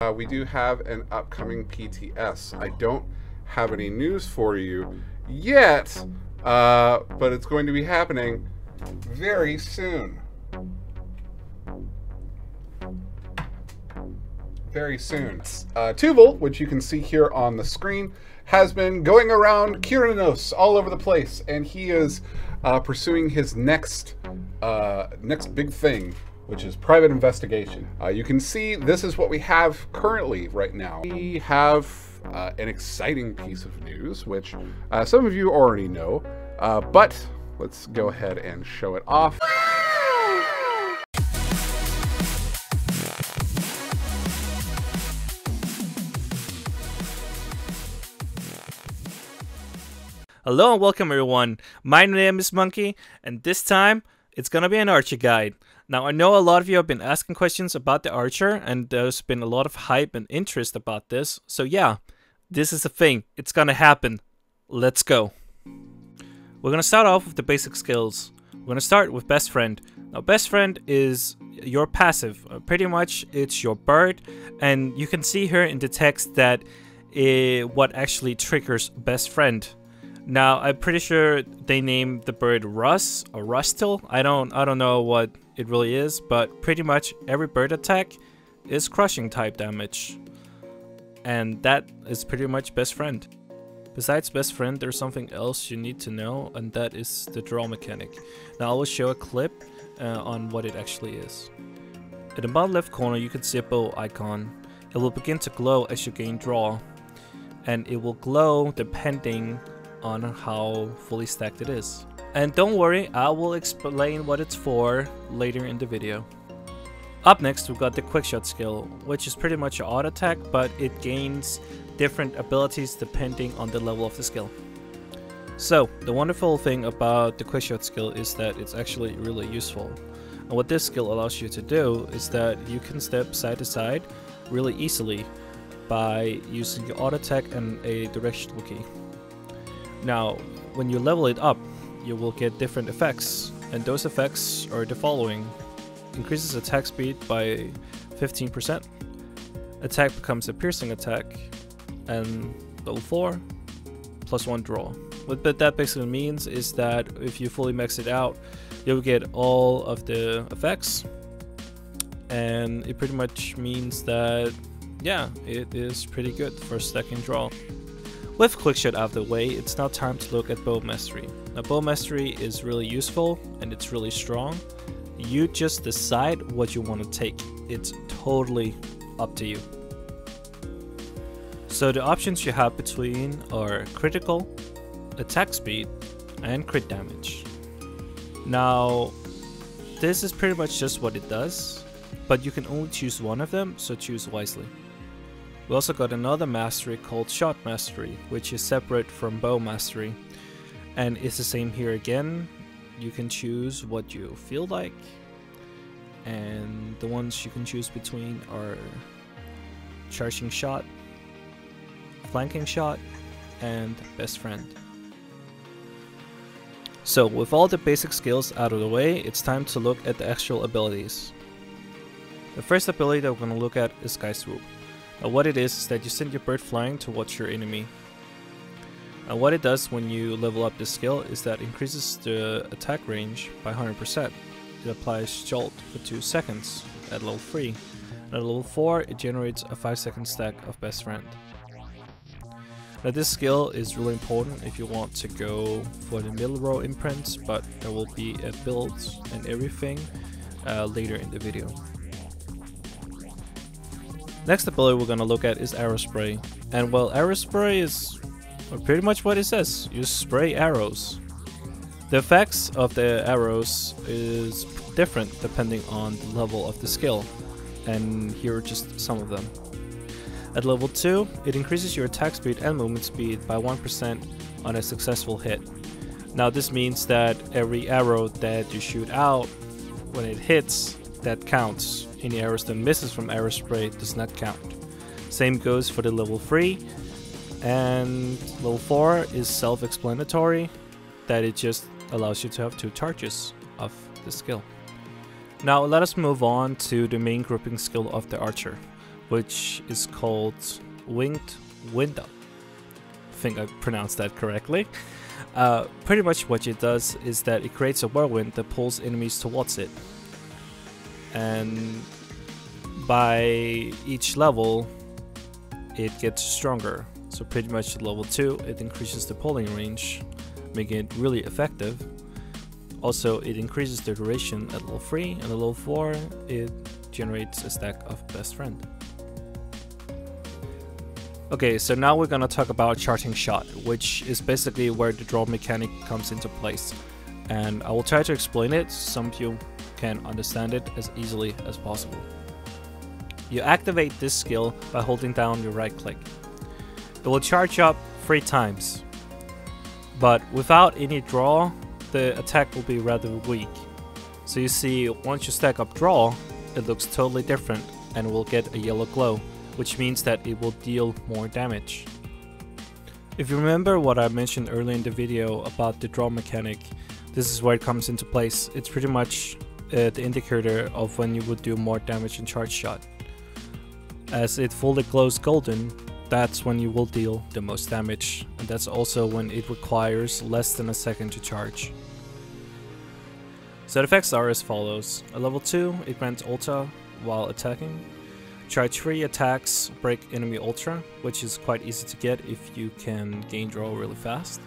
We do have an upcoming PTS. I don't have any news for you yet, but it's going to be happening very soon. Very soon. Tuval, which you can see here on the screen, has been going around Kyranos all over the place, and he is pursuing his next big thing, which is private investigation. You can see this is what we have currently right now. We have an exciting piece of news, which some of you already know, but let's go ahead and show it off. Hello and welcome everyone, my name is Monkey, and this time it's gonna be an Archer guide. Now I know a lot of you have been asking questions about the Archer, and there's been a lot of hype and interest about this, so yeah, this is a thing, it's gonna happen. Let's go. We're gonna start off with the basic skills. We're gonna start with Best Friend. Now Best Friend is your passive, pretty much it's your bird, and you can see here in the text that what actually triggers Best Friend. Now, I'm pretty sure they named the bird Russ or Rustil. I don't know what it really is, but pretty much every bird attack is crushing type damage. And that is pretty much Best Friend. Besides Best Friend, there's something else you need to know, and that is the draw mechanic. Now, I will show a clip on what it actually is. In the bottom left corner, you can see a bow icon. It will begin to glow as you gain draw, and it will glow depending on how fully stacked it is. And don't worry, I will explain what it's for later in the video. Up next, we've got the Quickshot skill, which is pretty much an auto attack, but it gains different abilities depending on the level of the skill. So, the wonderful thing about the Quickshot skill is that it's actually really useful. And what this skill allows you to do is that you can step side to side really easily by using your auto attack and a directional key. Now, when you level it up, you will get different effects, and those effects are the following. Increases attack speed by 15%, attack becomes a piercing attack, and level 4, +1 draw. What that basically means is that if you fully max it out, you'll get all of the effects, and it pretty much means that, yeah, it is pretty good for stacking draw. With Quickshot out of the way, it's now time to look at Bow Mastery. Now Bow Mastery is really useful and it's really strong. You just decide what you want to take. It's totally up to you. So the options you have between are critical, attack speed, and crit damage. Now this is pretty much just what it does, but you can only choose one of them, so choose wisely. We also got another mastery called Shot Mastery, which is separate from Bow Mastery, and it's the same here again. You can choose what you feel like, and the ones you can choose between are Charging Shot, Flanking Shot, and Best Friend. So with all the basic skills out of the way, it's time to look at the actual abilities. The first ability that we're going to look at is Sky Swoop. Now what it is that you send your bird flying towards your enemy. Now what it does when you level up this skill is that it increases the attack range by 100%. It applies Jolt for 2 seconds at level 3. And at level 4 it generates a 5-second stack of Best Friend. Now this skill is really important if you want to go for the middle row imprints, but there will be a build and everything later in the video. Next ability we're going to look at is Arrow Spray, and well, Arrow Spray is pretty much what it says, you spray arrows. The effects of the arrows is different depending on the level of the skill, and here are just some of them. At level 2, it increases your attack speed and movement speed by 1% on a successful hit. Now this means that every arrow that you shoot out, when it hits, that counts. Any arrows that misses from Arrow Spray does not count. Same goes for the level 3, and level 4 is self-explanatory, that it just allows you to have 2 charges of the skill. Now let us move on to the main grouping skill of the Archer, which is called Winged Window. I think I pronounced that correctly. Pretty much what it does is that it creates a whirlwind that pulls enemies towards it. And by each level, it gets stronger. So pretty much at level 2, it increases the pulling range, making it really effective. Also, it increases the duration at level 3, and at level 4, it generates a stack of Best Friend. Okay, so now we're gonna talk about Charging Shot, which is basically where the draw mechanic comes into place. And I will try to explain it so some of you can understand it as easily as possible. You activate this skill by holding down your right click. It will charge up 3 times, but without any draw, the attack will be rather weak. So you see, once you stack up draw, it looks totally different and will get a yellow glow, which means that it will deal more damage. If you remember what I mentioned earlier in the video about the draw mechanic, this is where it comes into place. It's pretty much the indicator of when you would do more damage in Charge Shot. As it fully glows golden, that's when you will deal the most damage, and that's also when it requires less than a second to charge. So the effects are as follows. At level 2, it grants Ultra while attacking. Charge 3 attacks break enemy Ultra, which is quite easy to get if you can gain draw really fast.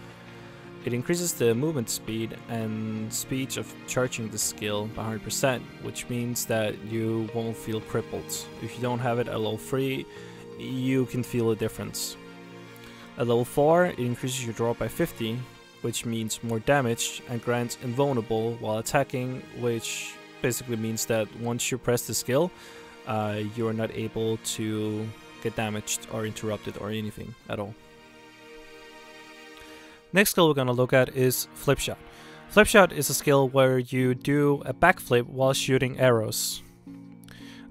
It increases the movement speed and speed of charging the skill by 100%, which means that you won't feel crippled. If you don't have it at level 3, you can feel a difference. At level 4, it increases your draw by 50, which means more damage, and grants invulnerable while attacking, which basically means that once you press the skill, you are not able to get damaged or interrupted or anything at all. Next skill we're going to look at is Flip Shot. Flip Shot is a skill where you do a backflip while shooting arrows.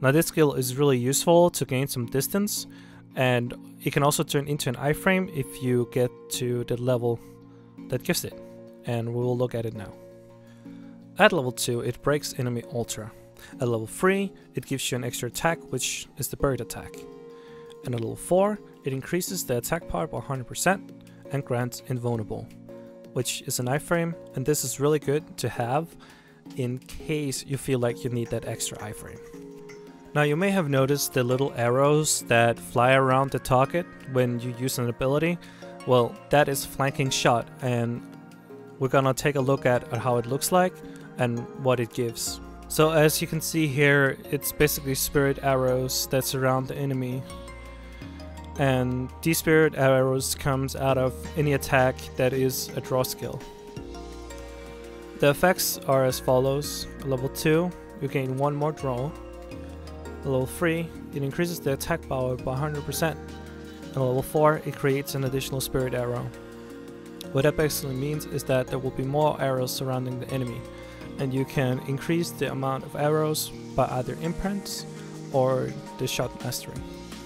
Now this skill is really useful to gain some distance, and it can also turn into an iframe if you get to the level that gives it, and we will look at it now. At level 2, it breaks enemy Ultra. At level 3, it gives you an extra attack, which is the bird attack. And at level 4, it increases the attack power by 100% and grants invulnerable, which is an iframe, and this is really good to have in case you feel like you need that extra iframe. Now you may have noticed the little arrows that fly around the target when you use an ability. Well, that is Flanking Shot, and we're gonna take a look at how it looks like and what it gives. So as you can see here, it's basically spirit arrows that surround the enemy. And these spirit arrows comes out of any attack that is a draw skill. The effects are as follows. At level 2, you gain 1 more draw. At level 3, it increases the attack power by 100%. At level 4, it creates an additional spirit arrow. What that basically means is that there will be more arrows surrounding the enemy, and you can increase the amount of arrows by either imprints or the shot mastery.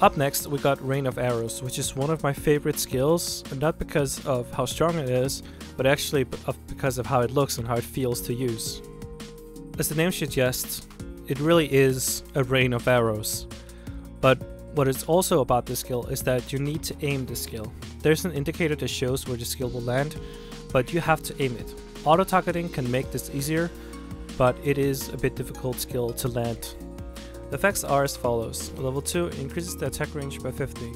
Up next, we got Rain of Arrows, which is one of my favorite skills, and not because of how strong it is, but actually because of how it looks and how it feels to use. As the name suggests, it really is a rain of arrows. But what is also about this skill is that you need to aim the skill. There's an indicator that shows where the skill will land, but you have to aim it. Auto-targeting can make this easier, but it is a bit difficult skill to land. The effects are as follows. At level 2, it increases the attack range by 50,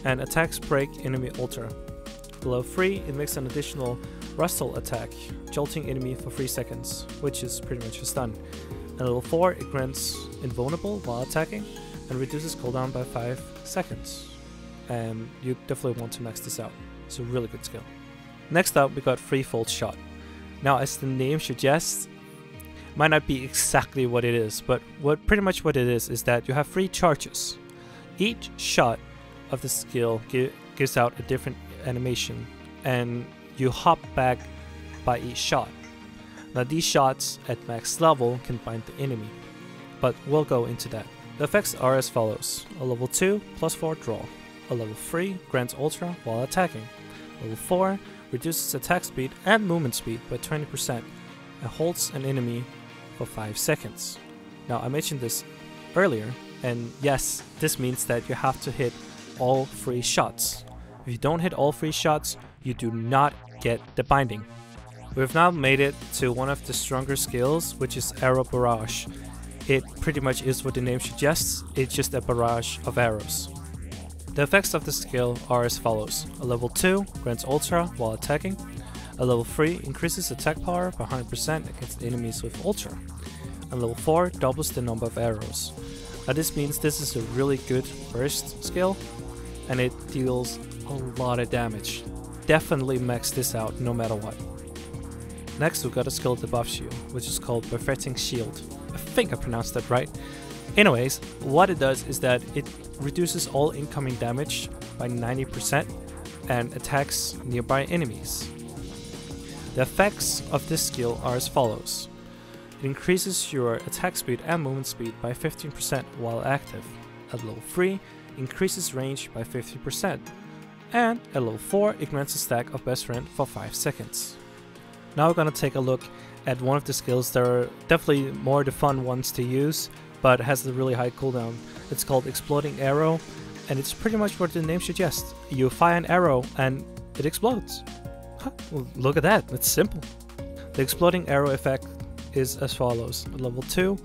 and attacks break enemy Ultra. At level 3, it makes an additional Rustle attack, jolting enemy for 3 seconds, which is pretty much a stun. At level 4, it grants invulnerable while attacking, and reduces cooldown by 5 seconds. And you definitely want to max this out. It's a really good skill. Next up, we got Threefold Shot. Now, as the name suggests, might not be exactly what it is, but pretty much what it is that you have 3 charges. Each shot of the skill gives out a different animation, and you hop back by each shot. Now these shots at max level can bind the enemy, but we'll go into that. The effects are as follows. A level 2, +4 draw. A level 3 grants Ultra while attacking. Level 4 reduces attack speed and movement speed by 20% and holds an enemy for 5 seconds. Now I mentioned this earlier, And yes, this means that you have to hit all 3 shots. If you don't hit all 3 shots, you do not get the binding. We've now made it to one of the stronger skills, which is Arrow Barrage. It pretty much is what the name suggests, it's just a barrage of arrows. The effects of the skill are as follows. A level 2 grants Ultra while attacking. A level 3 increases attack power by 100% against enemies with Ultra. And level 4 doubles the number of arrows. Now this means this is a really good burst skill, and it deals a lot of damage. Definitely max this out no matter what. Next we got a skill debuffs you, which is called Befretting Shield. I think I pronounced that right. Anyways, what it does is that it reduces all incoming damage by 90% and attacks nearby enemies. The effects of this skill are as follows. It increases your attack speed and movement speed by 15% while active. At level 3, increases range by 50%. And at level 4, it grants a stack of Best Friend for 5 seconds. Now we're gonna take a look at one of the skills that are definitely more the fun ones to use, but has a really high cooldown. It's called Exploding Arrow, and it's pretty much what the name suggests. You fire an arrow and it explodes. Huh, well, look at that, it's simple. The Exploding Arrow effect is as follows. At level 2,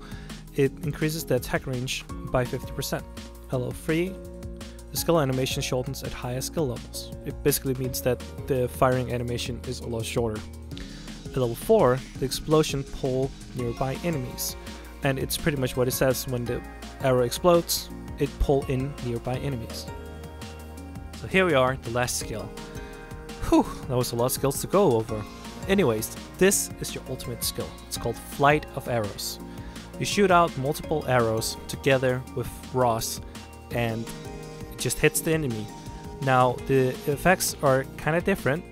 it increases the attack range by 50%. At level 3, the skill animation shortens at higher skill levels. It basically means that the firing animation is a lot shorter. At level 4, the explosion pull nearby enemies, and it's pretty much what it says. When the arrow explodes, it pull in nearby enemies. So here we are, the last skill. Whew, that was a lot of skills to go over. Anyways, this is your ultimate skill. It's called Flight of Arrows. You shoot out multiple arrows together with Ross, and it just hits the enemy. Now the effects are kind of different,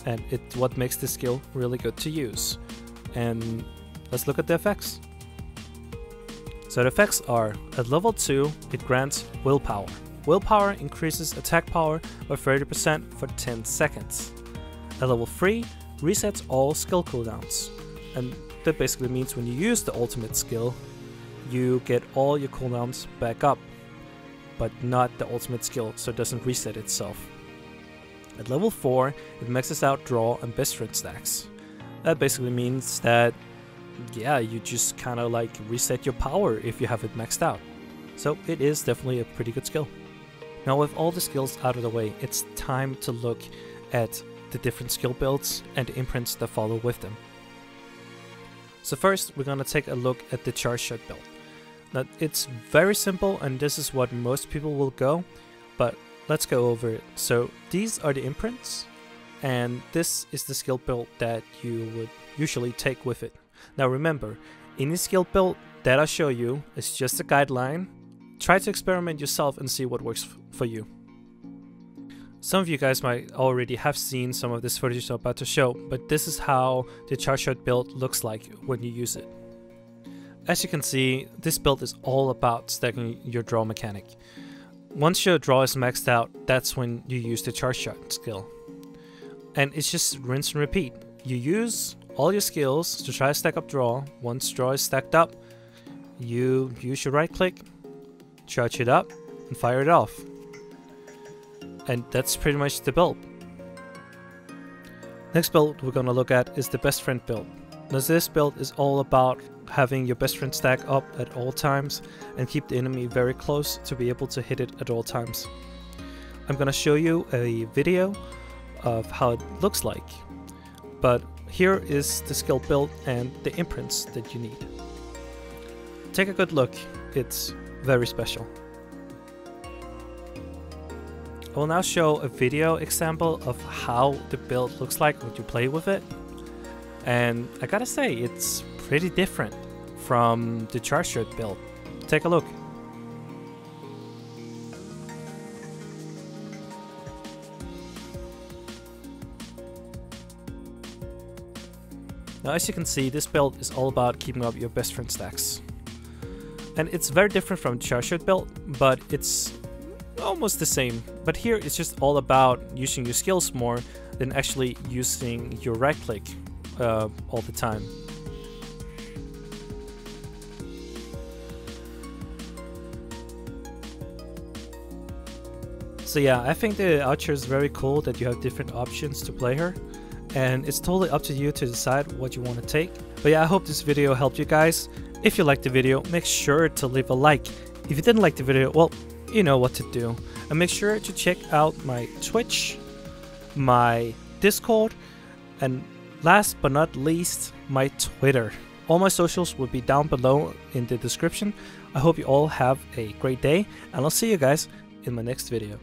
and it's what makes this skill really good to use. And let's look at the effects. So the effects are, at level 2, it grants Willpower. Willpower increases attack power by 30% for 10 seconds. At level 3, resets all skill cooldowns. And that basically means when you use the ultimate skill, you get all your cooldowns back up, but not the ultimate skill, so it doesn't reset itself. At level 4, it maxes out draw and best friend stacks. That basically means that, yeah, you just kind of like reset your power if you have it maxed out. So it is definitely a pretty good skill. Now with all the skills out of the way, it's time to look at the different skill builds and the imprints that follow with them. So first, we're gonna take a look at the charge shot build. Now it's very simple, and this is what most people will go, but let's go over it. So these are the imprints, and this is the skill build that you would usually take with it. Now remember, any skill build that I show you is just a guideline. Try to experiment yourself and see what works for you. Some of you guys might already have seen some of this footage I'm about to show, but this is how the charge shot build looks like when you use it. As you can see, this build is all about stacking your draw mechanic. Once your draw is maxed out, that's when you use the charge shot skill. And it's just rinse and repeat. You use all your skills to try to stack up draw. Once draw is stacked up, you use your right click, charge it up, and fire it off. And that's pretty much the build. Next build we're gonna look at is the best friend build. Now this build is all about having your best friend stack up at all times and keep the enemy very close to be able to hit it at all times. I'm gonna show you a video of how it looks like, but here is the skill build and the imprints that you need. Take a good look, it's very special. I will now show a video example of how the build looks like when you play with it. And I gotta say, it's pretty different from the charge shot build. Take a look. Now as you can see, this build is all about keeping up your best friend stacks. And it's very different from the charge shot build, but it's almost the same. But here it's just all about using your skills more than actually using your right click all the time. So yeah, I think the archer is very cool that you have different options to play her, and it's totally up to you to decide what you want to take. But yeah, I hope this video helped you guys. If you liked the video, make sure to leave a like. If you didn't like the video, well, you know what to do. And make sure to check out my Twitch, my Discord, and last but not least, my Twitter. All my socials will be down below in the description. I hope you all have a great day, and I'll see you guys in my next video.